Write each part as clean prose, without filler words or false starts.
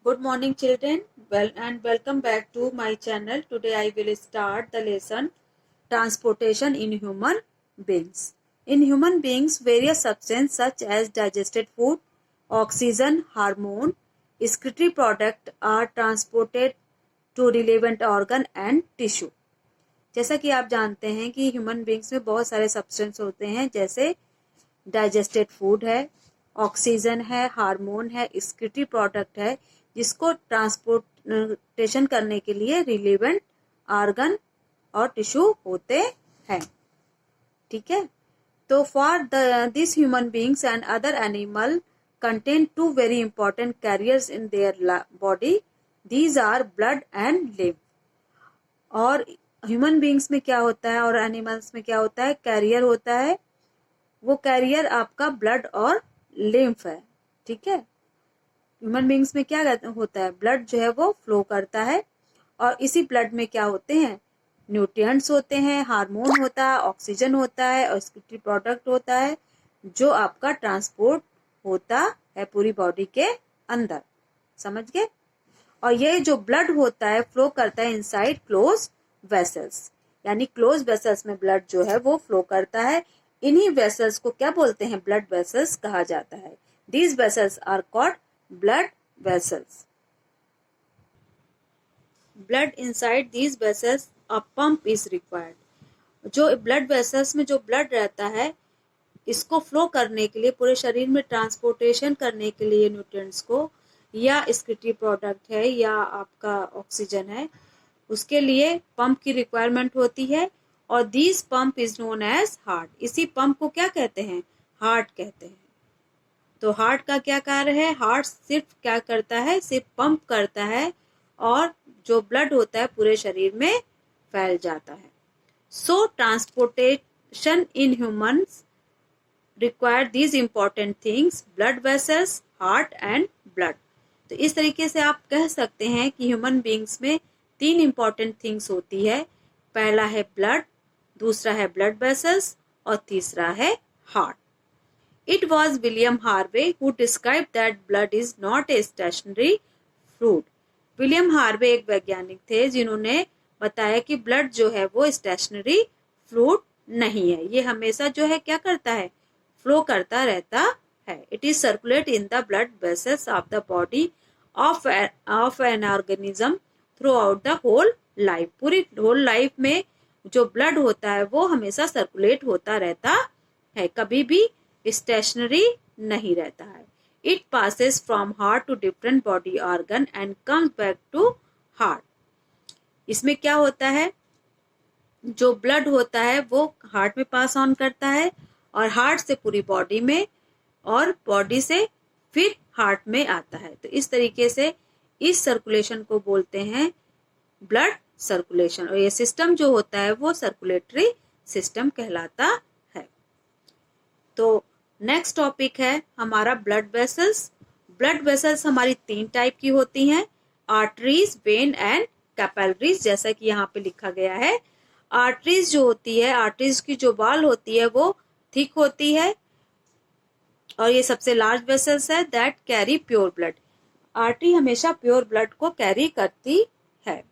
Good morning, children. Well, and welcome back to my channel. Today I will start the lesson Transportation in Human Beings. In human beings, various substances such as digested food, oxygen, hormone, excretory product are transported to relevant organ and tissue. जैसा कि आप जानते हैं कि human beings में बहुत सारे substance होते हैं, जैसे डाइजेस्टेड फूड है, ऑक्सीजन है, हार्मोन है, एक्सक्रीटरी प्रोडक्ट है, जिसको ट्रांसपोर्टेशन करने के लिए रिलेवेंट ऑर्गन और टिश्यू होते हैं। ठीक है, तो for this human beings and other animal contain two very important carriers in their body, these are blood and lymph. और ह्यूमन बींग्स में क्या होता है और एनिमल्स में क्या होता है, कैरियर होता है। वो कैरियर आपका ब्लड और लिम्फ है। ठीक है, ह्यूमन बींग्स में क्या होता है, ब्लड जो है वो फ्लो करता है और इसी ब्लड में क्या होते हैं, न्यूट्रिएंट्स होते हैं, हार्मोन होता है, ऑक्सीजन होता है और एक्सक्रीटरी प्रोडक्ट होता है, जो आपका ट्रांसपोर्ट होता है पूरी बॉडी के अंदर। समझ गए? और ये जो ब्लड होता है फ्लो करता है इनसाइड क्लोज वेसल्स, यानी क्लोज वेसल्स में ब्लड जो है वो फ्लो करता है। इन्हीं वेसल्स को क्या बोलते हैं, ब्लड वेसल्स कहा जाता है। These vessels are called blood vessels. Blood inside these vessels a pump is required. जो ब्लड वेसल्स में जो ब्लड रहता है, इसको फ्लो करने के लिए, पूरे शरीर में ट्रांसपोर्टेशन करने के लिए न्यूट्रिएंट्स को, या एक्सक्रीटरी प्रोडक्ट है या आपका ऑक्सीजन है, उसके लिए पंप की रिक्वायरमेंट होती है। और this pump is known as heart. इसी पंप को क्या कहते हैं, हार्ट कहते हैं। तो हार्ट का क्या कार्य है, हार्ट सिर्फ क्या करता है, सिर्फ पंप करता है और जो ब्लड होता है पूरे शरीर में फैल जाता है। So transportation in humans require these important things, blood vessels, heart and blood. तो इस तरीके से आप कह सकते हैं कि ह्यूमन बींग्स में तीन इंपॉर्टेंट थिंग्स होती है। पहला है ब्लड, दूसरा है ब्लड वेसल्स और तीसरा है heart. It was William Harvey who described that blood is not a stationary fluid. William Harvey एक वैज्ञानिक थे जिन्होंने बताया कि ब्लड जो है वो स्टेशनरी फ्लूइड नहीं है, ये हमेशा जो है क्या करता है, फ्लो करता रहता है। It is circulate in the blood vessels of the body of an organism throughout the whole life. पूरी होल लाइफ में जो ब्लड होता है वो हमेशा सर्कुलेट होता रहता है, कभी भी स्टेशनरी नहीं रहता है। It passes from heart to different body organ and comes back to heart. इसमें क्या होता है, जो ब्लड होता है वो हार्ट में पास ऑन करता है और हार्ट से पूरी बॉडी में और बॉडी से फिर हार्ट में आता है। तो इस तरीके से इस सर्कुलेशन को बोलते हैं ब्लड सर्कुलेशन। और ये सिस्टम जो होता है वो सर्कुलेटरी सिस्टम कहलाता है। तो नेक्स्ट टॉपिक है हमारा ब्लड वेसल्स। ब्लड वेसल्स हमारी तीन टाइप की होती हैं, आर्टरीज, वेन एंड कैपिलरीज, जैसा कि यहाँ पे लिखा गया है। आर्टरीज जो होती है, आर्टरीज की जो वॉल होती है वो थिक होती है और ये सबसे लार्ज वेसल्स है that carry pure blood. Artery हमेशा प्योर ब्लड को कैरी करती है।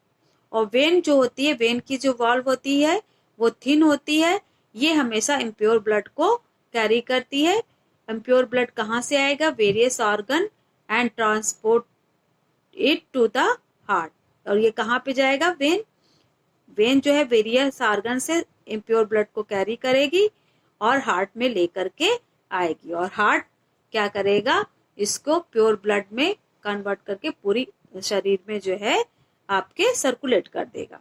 और वेन जो होती है, वेन की जो वॉल होती है वो थिन होती है, ये हमेशा इम्प्योर ब्लड को कैरी करती है। इम्प्योर ब्लड कहाँ से आएगा, various organ and transport it to the heart. और ये कहाँ पे जाएगा, वेन। वेन जो है वेरियस ऑर्गन से इम्प्योर ब्लड को कैरी करेगी और हार्ट में लेकर के आएगी। और हार्ट क्या करेगा, इसको प्योर ब्लड में कन्वर्ट करके पूरी शरीर में जो है आपके सर्कुलेट कर देगा।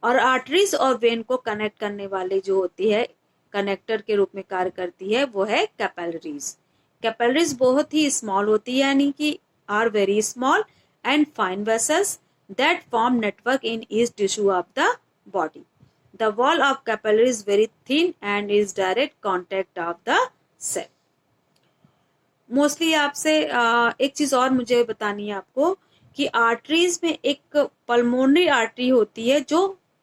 और आर्टरीज और वेन को कनेक्ट करने वाली जो होती है, कनेक्टर के रूप में कार्य करती है, वो है कैपिलरीज। कैपिलरीज बहुत ही स्मॉल होती है, यानी कि are very small and fine vessels that form network in each tissue of the body. The wall of capillary is very thin and is direct contact of the cell. Mostly आपसे एक चीज और मुझे बतानी है आपको कि आर्टरीज में एक पल्मोनरी आर्टरी होती है जो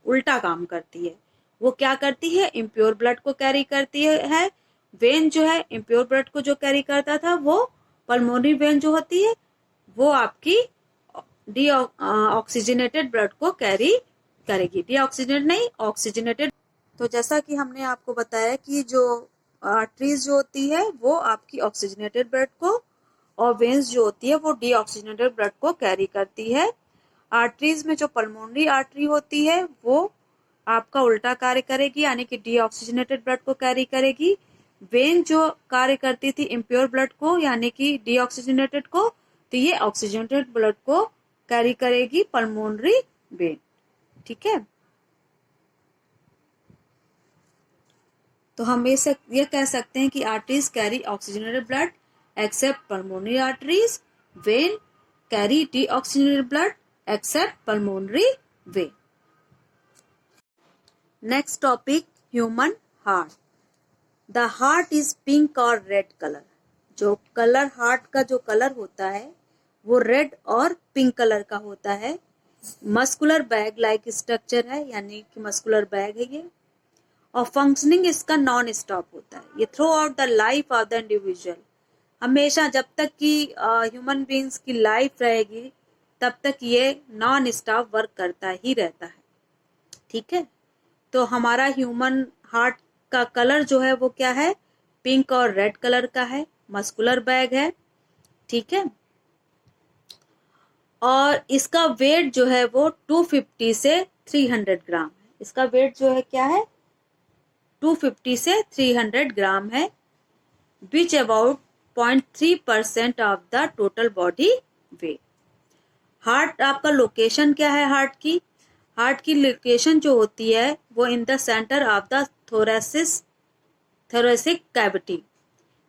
उल्टा काम करती है। वो क्या करती है, इम्प्योर ब्लड को कैरी करती है। वेन जो है इम्प्योर ब्लड को जो कैरी करता था, वो पल्मोनरी वेन जो होती है वो आपकी ऑक्सीजनेटेड ब्लड को कैरी करेगी, डीऑक्सीजनेटेड नहीं, ऑक्सीजनेटेड। तो जैसा कि हमने आपको बताया कि जो आर्टरीज जो होती है वो आपकी ऑक्सीजनेटेड ब्लड को, और वेन्स जो होती है वो डीऑक्सीजनेटेड ब्लड को कैरी करती है। आर्टरीज में जो पल्मोनरी आर्टरी होती है वो आपका उल्टा कार्य करेगी, यानी कि डीऑक्सीजनेटेड ब्लड को कैरी करेगी। वेन जो कार्य करती थी इम्प्योर ब्लड को, यानी कि डीऑक्सीजनेटेड को, तो ये ऑक्सीजनेटेड ब्लड को कैरी करेगी पल्मोनरी वेन। ठीक है, तो हम ये कह सकते हैं कि arteries carry oxygenated blood accept pulmonary arteries, when carry deoxygenated blood accept pulmonary vein. Next topic, human heart. The heart is pink और रेड कलर। जो कलर हार्ट का जो कलर होता है वो रेड और पिंक कलर का होता है। मस्कुलर बैग लाइक स्ट्रक्चर है, यानी कि मस्कुलर बैग है ये, और फंक्शनिंग इसका नॉन स्टॉप होता है। ये through out the life of the individual, हमेशा जब तक कि ह्यूमन बींग्स की लाइफ रहेगी तब तक ये नॉन स्टॉप वर्क करता ही रहता है। ठीक है, तो हमारा ह्यूमन हार्ट का कलर जो है वो क्या है, पिंक और रेड कलर का है, मस्कुलर बैग है। ठीक है, और इसका वेट जो है वो 250 से 300 ग्राम है। इसका वेट जो है क्या है, 250 से 300 ग्राम है, which about 0.3% of the total body weight. Heart आपका लोकेशन क्या है, हार्ट की लोकेशन जो होती है वो in the centre of the thoracic cavity,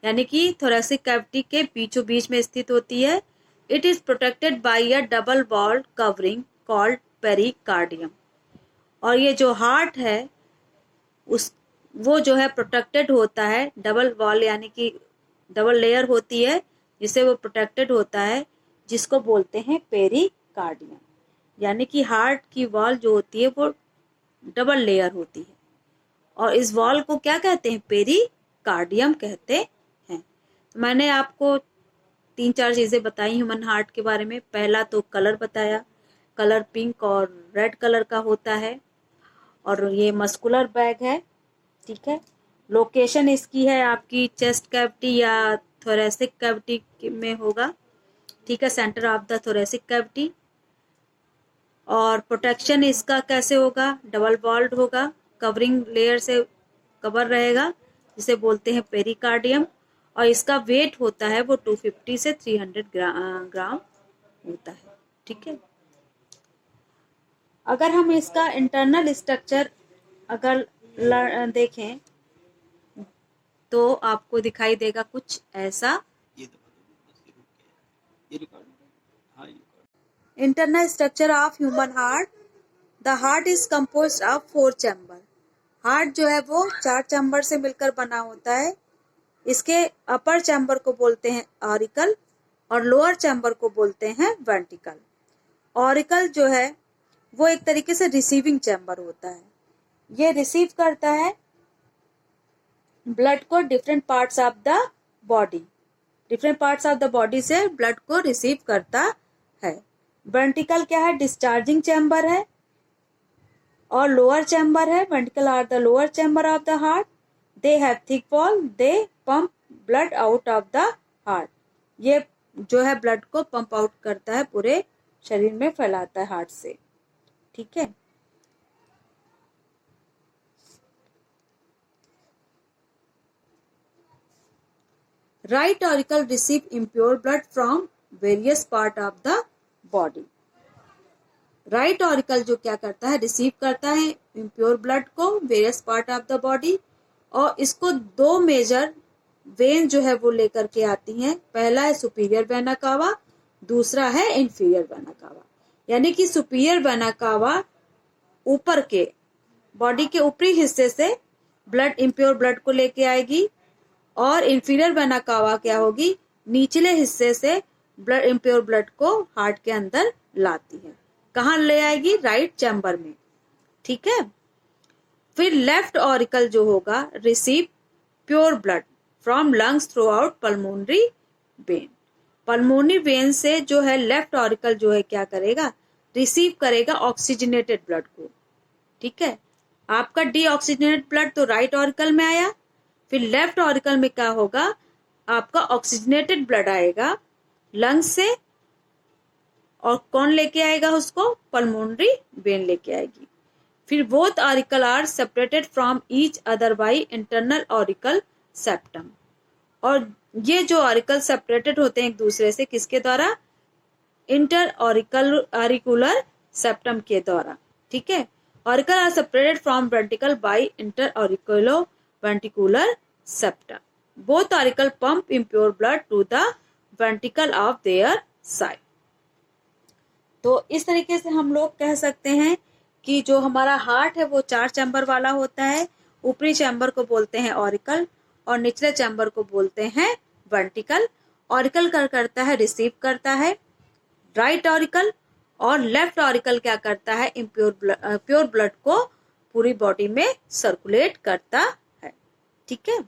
यानी कि थोरेसिक कैविटी के बीचों बीच में स्थित होती है। It is protected by a double walled covering called pericardium. और ये जो हार्ट है उस वो जो है प्रोटेक्टेड होता है, डबल वॉल यानी कि डबल लेयर होती है जिससे वो प्रोटेक्टेड होता है, जिसको बोलते हैं पेरिकार्डियम। यानी कि हार्ट की वॉल जो होती है वो डबल लेयर होती है, और इस वॉल को क्या कहते हैं, पेरिकार्डियम कहते हैं। तो मैंने आपको 3-4 चीजें बताई ह्यूमन हार्ट के बारे में। पहला तो कलर बताया, कलर पिंक और रेड कलर का होता है, और ये मस्कुलर बैग है। ठीक है, लोकेशन इसकी है आपकी चेस्ट कैविटी या थोरेसिक कैविटी में होगा। ठीक है, centre of the thoracic cavity. और प्रोटेक्शन इसका कैसे होगा, डबल वॉल्ड होगा, कवरिंग लेयर से कवर रहेगा, जिसे बोलते हैं पेरिकार्डियम। और इसका वेट होता है वो 250 से 300 ग्राम होता है। ठीक है, अगर हम इसका इंटरनल स्ट्रक्चर अगर देखें तो आपको दिखाई देगा कुछ ऐसा। Internal structure of human heart. The heart is composed of 4 chamber. Heart जो है वो 4 चैम्बर से मिलकर बना होता है। इसके अपर चैम्बर को बोलते हैं ऑरिकल और लोअर चैम्बर को बोलते हैं वेंट्रिकल। ऑरिकल जो है वो एक तरीके से रिसीविंग चैम्बर होता है, ये रिसीव करता है ब्लड को different parts of the body, different parts of the body से ब्लड को रिसीव करता है। वेंट्रिकल क्या है, डिस्चार्जिंग चैम्बर है, और लोअर चैम्बर है। Ventricle are the lower chamber of the heart, they have thick wall, they pump blood out of the heart. ये जो है ब्लड को पंप आउट करता है, पूरे शरीर में फैलाता है हार्ट से। ठीक है, right auricle receive impure blood from various part of the body. Right auricle जो क्या करता है, रिसीव करता है इम्प्योर ब्लड को various part of the body, और इसको 2 मेजर वेन जो है वो लेकर के आती हैं। पहला है सुपीरियर वेना कावा, दूसरा है इंफीरियर वेना कावा। यानी कि सुपीरियर वेना कावा ऊपर के बॉडी के ऊपरी हिस्से से ब्लड इम्प्योर ब्लड को लेके आएगी, और इंफीरियर वेना कावा क्या होगी, निचले हिस्से से ब्लड इम्प्योर ब्लड को हार्ट के अंदर लाती है। कहाँ ले आएगी, राइट चैम्बर में। ठीक है, फिर लेफ्ट ऑरिकल जो होगा receive pure blood from lungs through out pulmonary vein. Pulmonary vein से जो है लेफ्ट ऑरिकल जो है क्या करेगा, रिसीव करेगा ऑक्सीजनेटेड ब्लड को, ठीक है। आपका डीऑक्सीजनेटेड ब्लड तो राइट ऑरिकल में आया, फिर लेफ्ट ऑरिकल में क्या होगा, आपका ऑक्सीजनेटेड ब्लड आएगा लंग्स से, और कौन लेके आएगा उसको, पल्मोनरी वेन लेके आएगी। फिर both auricle are separated from each other by internal auricle septum, और ये जो ऑरिकल सेपरेटेड होते हैं एक दूसरे से किसके द्वारा, इंटर ऑरिकुलर सेप्टम के द्वारा, ठीक है। Auricle are separated from ventricle by interventricular septum. Both auricle pump impure blood to the ventricle of their side. तो इस तरीके से हम लोग कह सकते हैं कि जो हमारा हार्ट है वो 4 चैम्बर वाला होता है। ऊपरी चैम्बर को बोलते हैं ऑरिकल और निचले चैम्बर को बोलते हैं वेंट्रिकल। ऑरिकल क्या करता है, रिसीव करता है राइट ऑरिकल, और लेफ्ट ऑरिकल क्या करता है, प्योर ब्लड को पूरी बॉडी में सर्कुलेट करता है, ठीक है।